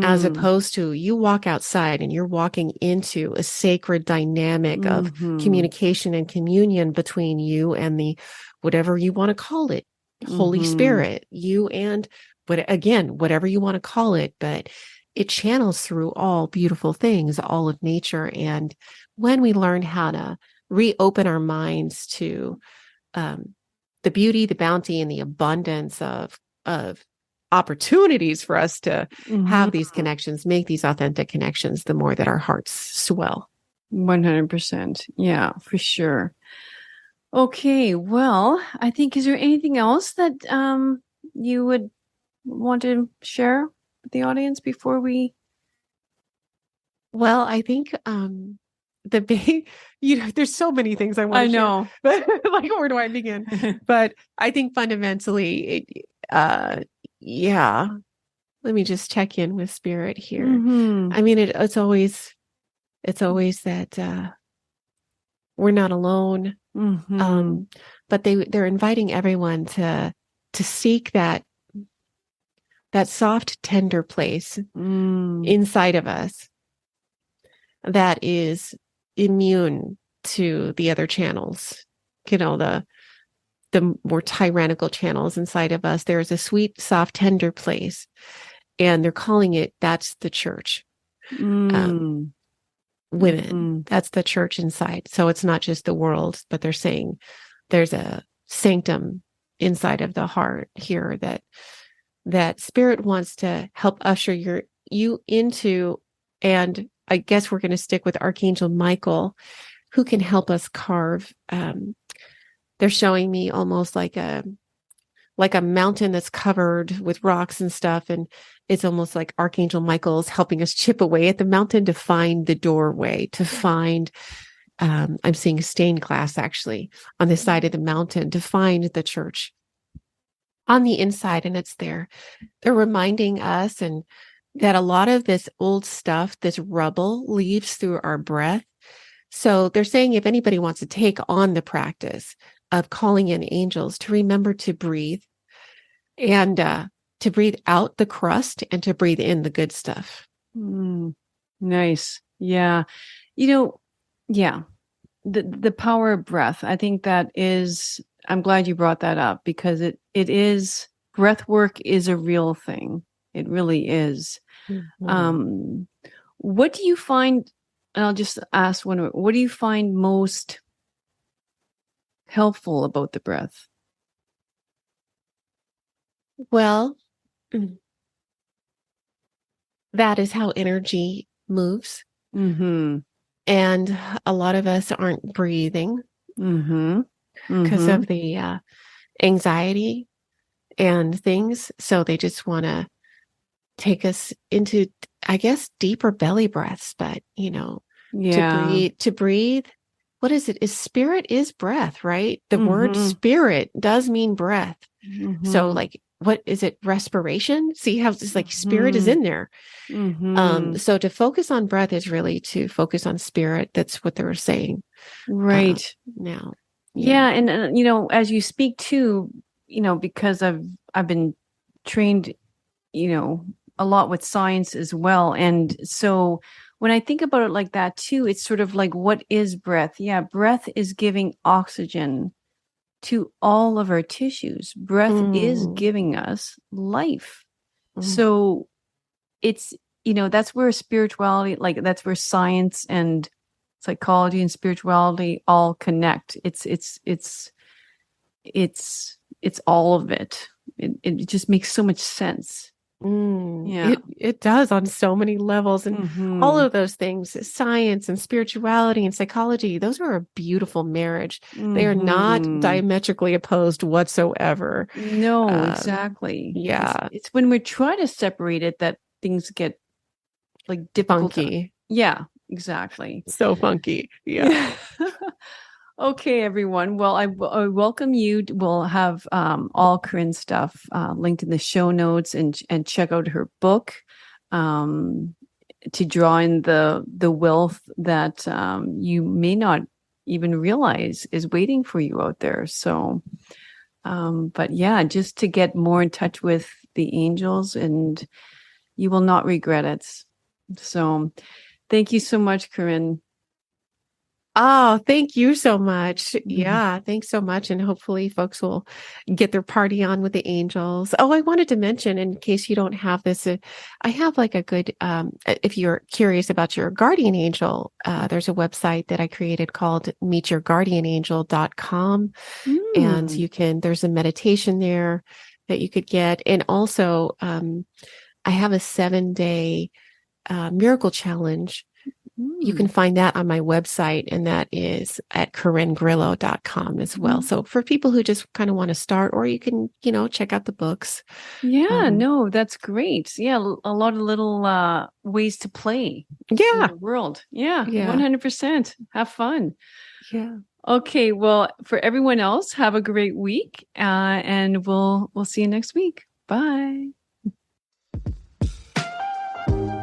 [SPEAKER 2] as
[SPEAKER 1] mhm,
[SPEAKER 2] opposed to you walk outside and you're walking into a sacred dynamic of
[SPEAKER 1] mhm,
[SPEAKER 2] communication and communion between you and the whatever you want to call it, Holy
[SPEAKER 1] mhm,
[SPEAKER 2] Spirit, you and but again, whatever you want to call it, but it channels through all beautiful things, all of nature. And when we learn how to reopen our minds to um, the beauty, the bounty, and the abundance of opportunities for us to have
[SPEAKER 1] mhm.
[SPEAKER 2] these connections, make these authentic connections, the more that our hearts swell.
[SPEAKER 1] 100%. Yeah, for sure. Okay, well, I think is there anything else that you would want to share? with the audience before we?
[SPEAKER 2] Well, I think the big, there's so many things I want to share,
[SPEAKER 1] know.
[SPEAKER 2] but like, where do I begin? But I think fundamentally, yeah, let me just check in with spirit here.
[SPEAKER 1] Mm-hmm.
[SPEAKER 2] I mean, it's always that we're not alone.
[SPEAKER 1] Mm-hmm.
[SPEAKER 2] But they're inviting everyone to seek that soft, tender place inside of us that is immune to the other channels, the more tyrannical channels inside of us. There's a sweet, soft, tender place, and they're calling it, that's the church. Women, that's the church inside. So it's not just the world, but they're saying there's a sanctum inside of the heart here that spirit wants to help usher you into. And I guess we're going to stick with Archangel Michael, who can help us carve. They're showing me almost like a mountain that's covered with rocks and stuff. And it's almost like Archangel Michael is helping us chip away at the mountain to find the doorway, to find, I'm seeing stained glass actually on the side of the mountain, to find the church on the inside. And it's there. They're reminding us and that a lot of this old stuff, this rubble, leaves through our breath. So they're saying if anybody wants to take on the practice of calling in angels, to remember to breathe and to breathe out the crust and to breathe in the good stuff.
[SPEAKER 1] Nice. Yeah. Yeah. The power of breath. I think I'm glad you brought that up, because it is, breath work is a real thing. It really is. Mm-hmm. What do you find, and I'll just ask what do you find most helpful about the breath?
[SPEAKER 2] Well, that is how energy moves.
[SPEAKER 1] Mm-hmm.
[SPEAKER 2] And a lot of us aren't breathing because of the anxiety and things. So they just want to take us into, I guess, deeper belly breaths, but to breathe. What is it? Spirit is breath, right? The word spirit does mean breath. So like, what is it? Respiration? See how it's like spirit is in there. So to focus on breath is really to focus on spirit. That's what they were saying.
[SPEAKER 1] Right.
[SPEAKER 2] Now.
[SPEAKER 1] Yeah. And, as you speak to, because I've been trained, a lot with science as well. And so when I think about it like that too, it's sort of like, what is breath? Yeah. Breath is giving oxygen to all of our tissues. Breath is giving us life. So it's, that's where spirituality, like that's where science and psychology and spirituality all connect. It's all of it. It just makes so much sense. Yeah,
[SPEAKER 2] it does on so many levels, and all of those things, science and spirituality and psychology, those are a beautiful marriage. They are not diametrically opposed whatsoever.
[SPEAKER 1] No, exactly.
[SPEAKER 2] Yeah.
[SPEAKER 1] It's when we try to separate it that things get like difficult.
[SPEAKER 2] Funky.
[SPEAKER 1] Yeah, exactly.
[SPEAKER 2] So funky. Yeah.
[SPEAKER 1] Okay, everyone. Well, I welcome you. We'll have all Corinne's stuff linked in the show notes, and check out her book to draw in the wealth that you may not even realize is waiting for you out there. So, but yeah, just to get more in touch with the angels, and you will not regret it. So, thank you so much, Corinne.
[SPEAKER 2] Oh, thank you so much. Yeah, thanks so much. And hopefully folks will get their party on with the angels. Oh, I wanted to mention, in case you don't have this, I have like a good, if you're curious about your guardian angel, there's a website that I created called meetyourguardianangel.com. And there's a meditation there that you could get. And also, I have a 7-day miracle challenge You can find that on my website, and that is at CorinGrillo.com as well. So for people who just kind of want to start, or you can, check out the books.
[SPEAKER 1] Yeah, no, that's great. Yeah, a lot of little ways to play in the world. Yeah, 100%. Have fun.
[SPEAKER 2] Yeah.
[SPEAKER 1] Okay, well, for everyone else, have a great week, and we'll see you next week. Bye.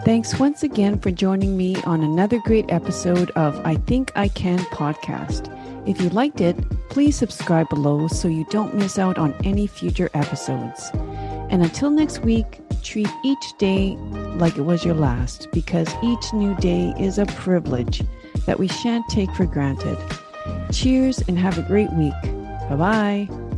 [SPEAKER 1] Thanks once again for joining me on another great episode of I Think I Can podcast. If you liked it, please subscribe below so you don't miss out on any future episodes. And until next week, treat each day like it was your last, because each new day is a privilege that we shan't take for granted. Cheers and have a great week. Bye-bye.